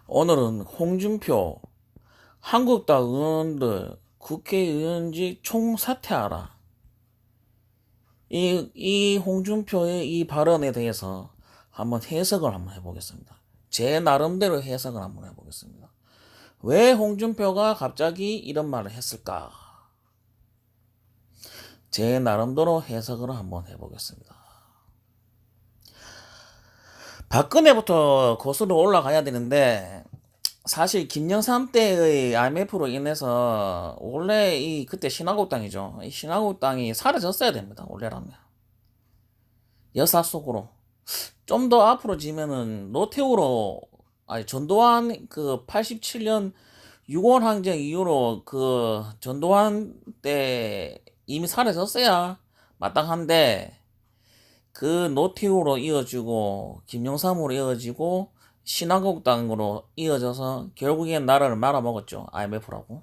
오늘은 홍준표 한국당 의원들 국회의원직 총사퇴하라. 이 홍준표의 이 발언에 대해서 한번 해석을 한번 해보겠습니다. 제 나름대로 해석을 한번 해보겠습니다. 왜 홍준표가 갑자기 이런 말을 했을까? 제 나름대로 해석을 한번 해보겠습니다. 박근혜부터 거슬러 올라가야 되는데, 사실 김영삼 때의 IMF로 인해서 원래 그때 신한국당이죠. 이 신한국당이 사라졌어야 됩니다. 원래라면 여사 속으로 좀 더 앞으로 지면은 노태우로, 아니 전두환 그 87년 6월 항쟁 이후로 그 전두환 때 이미 사라졌어야 마땅한데, 그 노태우로 이어지고 김영삼으로 이어지고 신한국당으로 이어져서 결국엔 나라를 말아먹었죠. IMF라고.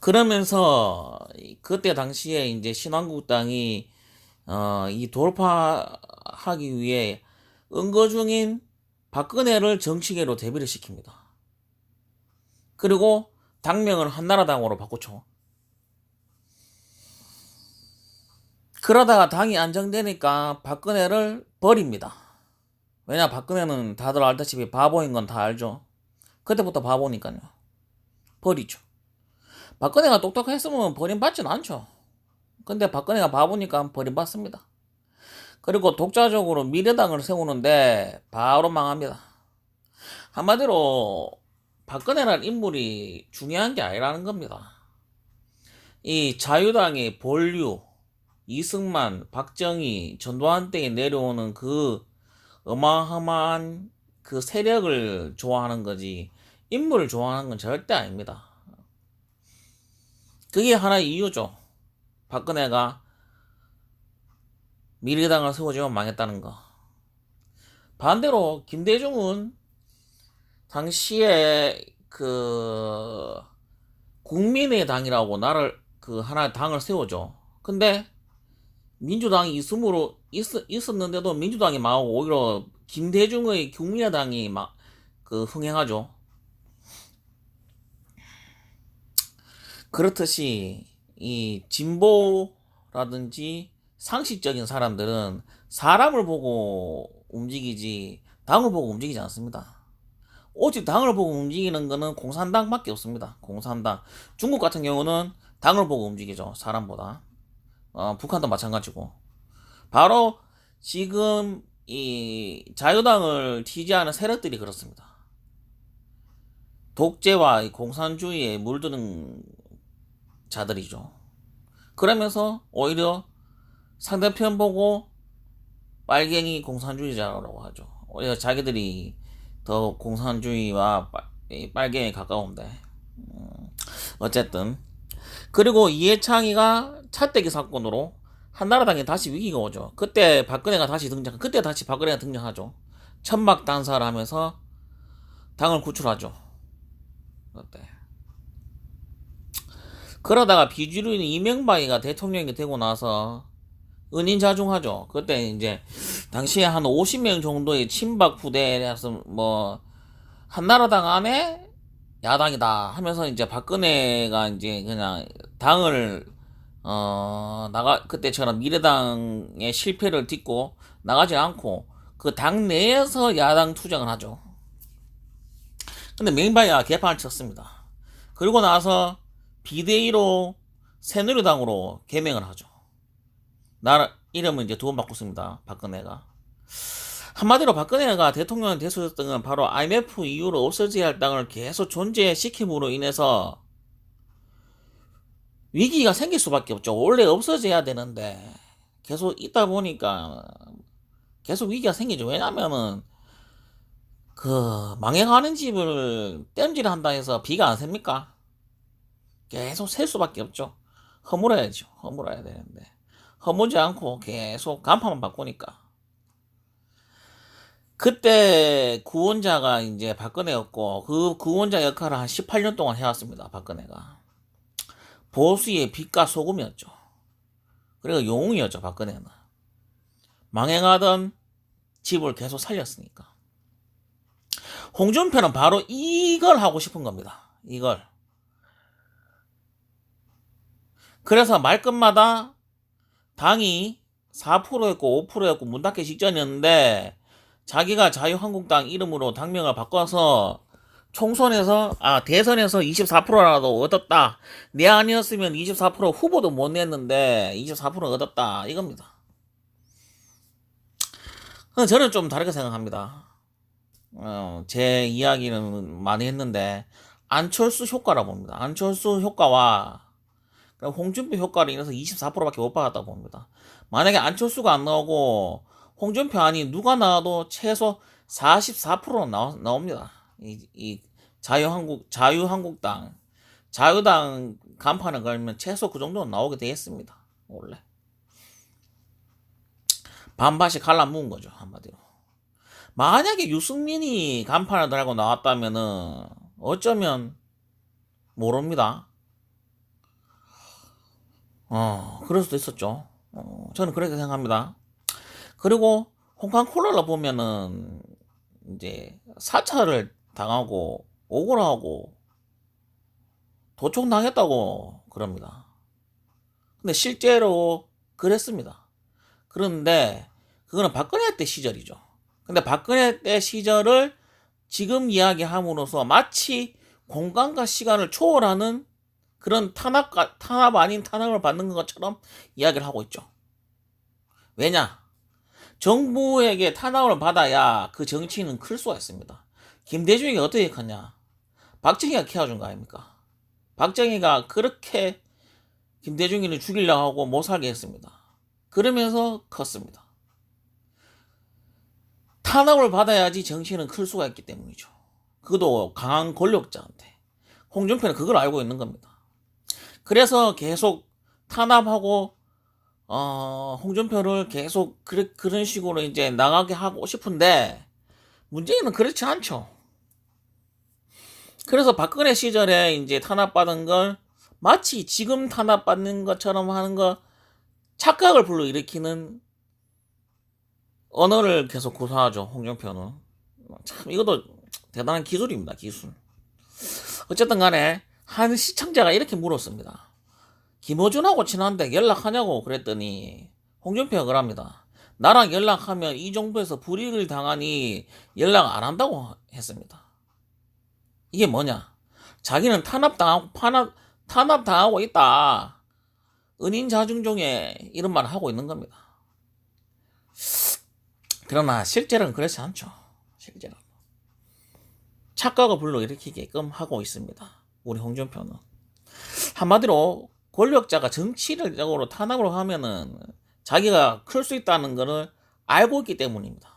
그러면서 그때 당시에 이제 신한국당이 이 돌파하기 위해 은거 중인 박근혜를 정치계로 데뷔를 시킵니다. 그리고 당명을 한나라당으로 바꾸죠. 그러다가 당이 안정되니까 박근혜를 버립니다. 왜냐, 박근혜는 다들 알다시피 바보인 건 다 알죠. 그때부터 바보니까요. 버리죠. 박근혜가 똑똑했으면 버림받진 않죠. 근데 박근혜가 바보니까 버림받습니다. 그리고 독자적으로 미래당을 세우는데 바로 망합니다. 한마디로 박근혜라는 인물이 중요한 게 아니라는 겁니다. 이 자유당의 본류, 이승만, 박정희, 전두환 때에 내려오는 그 어마어마한 그 세력을 좋아하는 거지 인물을 좋아하는 건 절대 아닙니다. 그게 하나의 이유죠. 박근혜가 미래당을 세워주면 망했다는 거. 반대로 김대중은 당시에 그 국민의 당이라고 나를 그 하나의 당을 세워줘. 근데 민주당이 있었는데도 민주당이 망하고 오히려 김대중의 국민의당이 막 그 흥행하죠. 그렇듯이 이 진보라든지 상식적인 사람들은 사람을 보고 움직이지 당을 보고 움직이지 않습니다. 오직 당을 보고 움직이는 거는 공산당밖에 없습니다. 공산당. 중국 같은 경우는 당을 보고 움직이죠. 사람보다. 북한도 마찬가지고. 바로 지금 이 자유당을 지지하는 세력들이 그렇습니다. 독재와 공산주의에 물드는 자들이죠. 그러면서 오히려 상대편 보고 빨갱이 공산주의자라고 하죠. 오히려 자기들이 더 공산주의와 빨갱이에 가까운데. 어쨌든 그리고 이해창이가 차떼기 사건으로 한나라당에 다시 위기가 오죠. 그때 박근혜가 다시 등장하죠. 천막 단사를 하면서 당을 구출하죠. 그때. 그러다가 비주류인 이명박이가 대통령이 되고 나서 은인자중하죠. 그때 이제 당시에 한 50명 정도의 친박 부대라서 뭐 한나라당 안에 야당이다 하면서 이제 박근혜가 이제 그냥 당을 그때처럼 미래당의 실패를 딛고 나가지 않고 그 당 내에서 야당 투쟁을 하죠. 근데 명박이가 개판을 쳤습니다. 그리고 나서 비대위로 새누리당으로 개명을 하죠. 나라 이름은 이제 두 번 바꿨습니다. 박근혜가. 한마디로 박근혜가 대통령이 됐었던 건 바로 IMF 이후로 없어져야 할 당을 계속 존재시킴으로 인해서 위기가 생길 수밖에 없죠. 원래 없어져야 되는데 계속 있다 보니까 계속 위기가 생기죠. 왜냐면은 그 망해가는 집을 땜질한다 해서 비가 안 셉니까? 계속 셀 수밖에 없죠. 허물어야죠. 허물어야 되는데 허물지 않고 계속 간판만 바꾸니까. 그때 구원자가 이제 박근혜였고 그 구원자 역할을 한 18년 동안 해왔습니다. 박근혜가. 보수의 빛과 소금이었죠. 그리고 영웅이었죠. 박근혜는. 망해가던 집을 계속 살렸으니까. 홍준표는 바로 이걸 하고 싶은 겁니다. 이걸. 그래서 말끝마다 당이 4%였고 5%였고 문 닫기 직전이었는데 자기가 자유한국당 이름으로 당명을 바꿔서 대선에서 24%라도 얻었다. 내 아니었으면 24% 후보도 못 냈는데 24% 얻었다. 이겁니다. 저는 좀 다르게 생각합니다. 제 이야기는 많이 했는데 안철수 효과라고 봅니다. 안철수 효과와 홍준표 효과로 인해서 24%밖에 못 받았다고 봅니다. 만약에 안철수가 안 나오고 홍준표 아니 누가 나와도 최소 44%는 나옵니다. 이 자유한국당 자유당 간판을 걸면 최소 그 정도는 나오게 되겠습니다. 원래 반반씩 갈라먹은 거죠, 한마디로. 만약에 유승민이 간판을 달고 나왔다면은 어쩌면 모릅니다. 그럴 수도 있었죠. 저는 그렇게 생각합니다. 그리고 홍콩콜라를 보면은 이제 사찰을 당하고 억울하고 도청당했다고 그럽니다. 근데 실제로 그랬습니다. 그런데 그거는 박근혜 때 시절이죠. 근데 박근혜 때 시절을 지금 이야기함으로써 마치 공간과 시간을 초월하는 그런 탄압 아닌 탄압을 받는 것처럼 이야기를 하고 있죠. 왜냐? 정부에게 탄압을 받아야 그 정치인은 클 수가 있습니다. 김대중이 어떻게 컸냐? 박정희가 키워준 거 아닙니까? 박정희가 그렇게 김대중이를 죽이려고 하고 못 살게 했습니다. 그러면서 컸습니다. 탄압을 받아야지 정치인은 클 수가 있기 때문이죠. 그것도 강한 권력자한테. 홍준표는 그걸 알고 있는 겁니다. 그래서 계속 탄압하고 홍준표를 계속 그런 식으로 이제 나가게 하고 싶은데 문재인은 그렇지 않죠. 그래서 박근혜 시절에 이제 탄압받은 걸 마치 지금 탄압받는 것처럼 하는 거 착각을 불러일으키는 언어를 계속 구사하죠. 홍준표는. 참 이것도 대단한 기술입니다. 기술. 어쨌든 간에 한 시청자가 이렇게 물었습니다. 김어준하고 친한데 연락하냐고 그랬더니 홍준표가 그럽니다. 나랑 연락하면 이 정부에서 불이익을 당하니 연락 안 한다고 했습니다. 이게 뭐냐? 자기는 탄압당하고 있다. 은인자중종에 이런 말을 하고 있는 겁니다. 그러나 실제로는 그렇지 않죠. 실제로는. 착각을 불러일으키게끔 하고 있습니다. 우리 홍준표는. 한마디로 권력자가 정치적으로 탄압을 하면은 자기가 클 수 있다는 것을 알고 있기 때문입니다.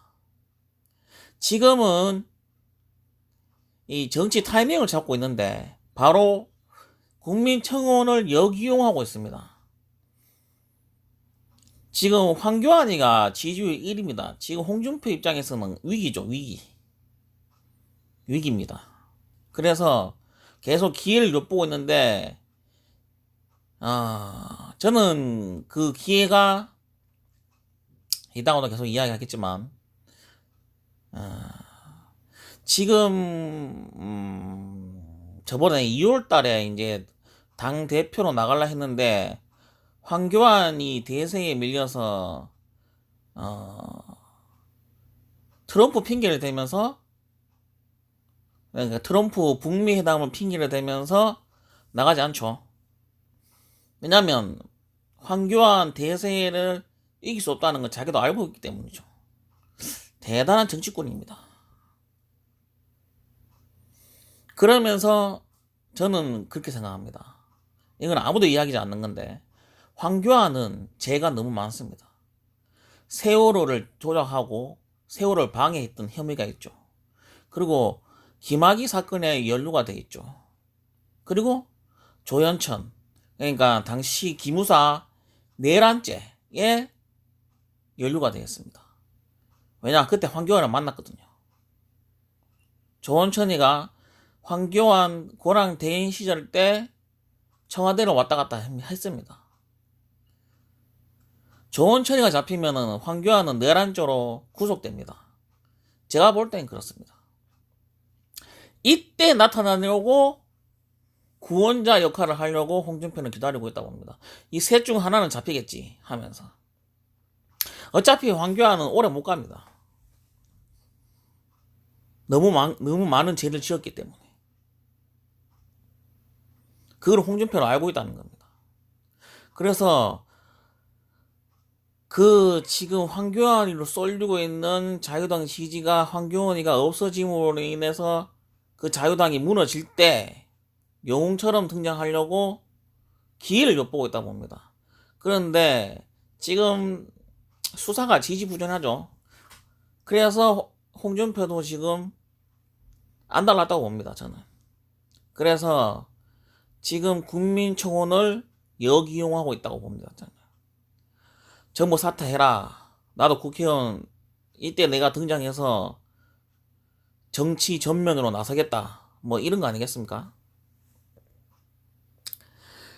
지금은 이 정치 타이밍을 잡고 있는데 바로 국민청원을 역이용하고 있습니다. 지금 황교안이가 지지율 1위입니다. 지금 홍준표 입장에서는 위기죠. 위기입니다. 그래서 계속 기회를 엿보고 있는데 저는 그 기회가 이따가도 계속 이야기하겠지만 지금 저번에 2월 달에 이제 당 대표로 나가려 했는데 황교안이 대세에 밀려서 트럼프 핑계를 대면서 그러니까 트럼프 북미 회담을 핑계를 대면서 나가지 않죠. 왜냐면 황교안 대세를 이길 수 없다는 걸 자기도 알고 있기 때문이죠. 대단한 정치꾼입니다. 그러면서 저는 그렇게 생각합니다. 이건 아무도 이야기하지 않는 건데 황교안은 죄가 너무 많습니다. 세월호를 조작하고 세월호를 방해했던 혐의가 있죠. 그리고 김학의 사건에 연루가 돼 있죠. 그리고 조현천, 그러니까 당시 기무사 내란죄에 연루가 되었습니다. 왜냐, 그때 황교안을 만났거든요. 조원천이가 황교안 고랑 대행 시절 때 청와대로 왔다 갔다 했습니다. 조원천이가 잡히면은 황교안은 내란죄로 구속됩니다. 제가 볼 땐 그렇습니다. 이때 나타나려고 구원자 역할을 하려고 홍준표는 기다리고 있다고 합니다. 이 셋 중 하나는 잡히겠지 하면서. 어차피 황교안은 오래 못 갑니다. 너무 많은 죄를 지었기 때문에. 그걸 홍준표는 알고 있다는 겁니다. 그래서 그 지금 황교안이로 쏠리고 있는 자유당 지지가 황교안이가 없어짐으로 인해서 그 자유당이 무너질 때 영웅처럼 등장하려고 기회를 엿보고 있다고 봅니다. 그런데 지금 수사가 지지부진하죠. 그래서 홍준표도 지금 안 달랐다고 봅니다. 저는. 그래서 지금 국민청원을 역이용하고 있다고 봅니다. 저는. 전부 사퇴해라. 나도 국회의원 이때 내가 등장해서 정치 전면으로 나서겠다. 뭐 이런 거 아니겠습니까?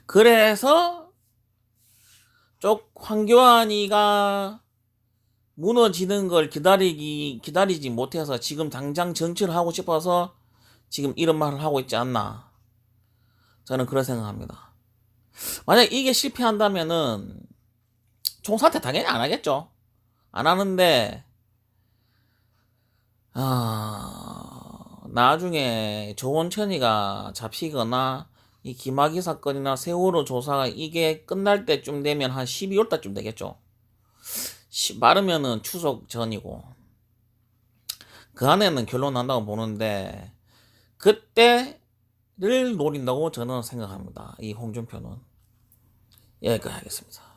그래서 쪽 황교안이가 무너지는 걸 기다리지 못해서 지금 당장 정치를 하고 싶어서 지금 이런 말을 하고 있지 않나. 저는 그런 생각합니다. 만약 이게 실패한다면은 총사퇴 당연히 안 하겠죠. 안 하는데 나중에 조원천이가 잡히거나 이 김학의 사건이나 세월호 조사가 이게 끝날 때쯤 되면 한 12월 달쯤 되겠죠. 말하면은 추석 전이고 그 안에는 결론 난다고 보는데 그때를 노린다고 저는 생각합니다. 이 홍준표는. 여기까지 하겠습니다.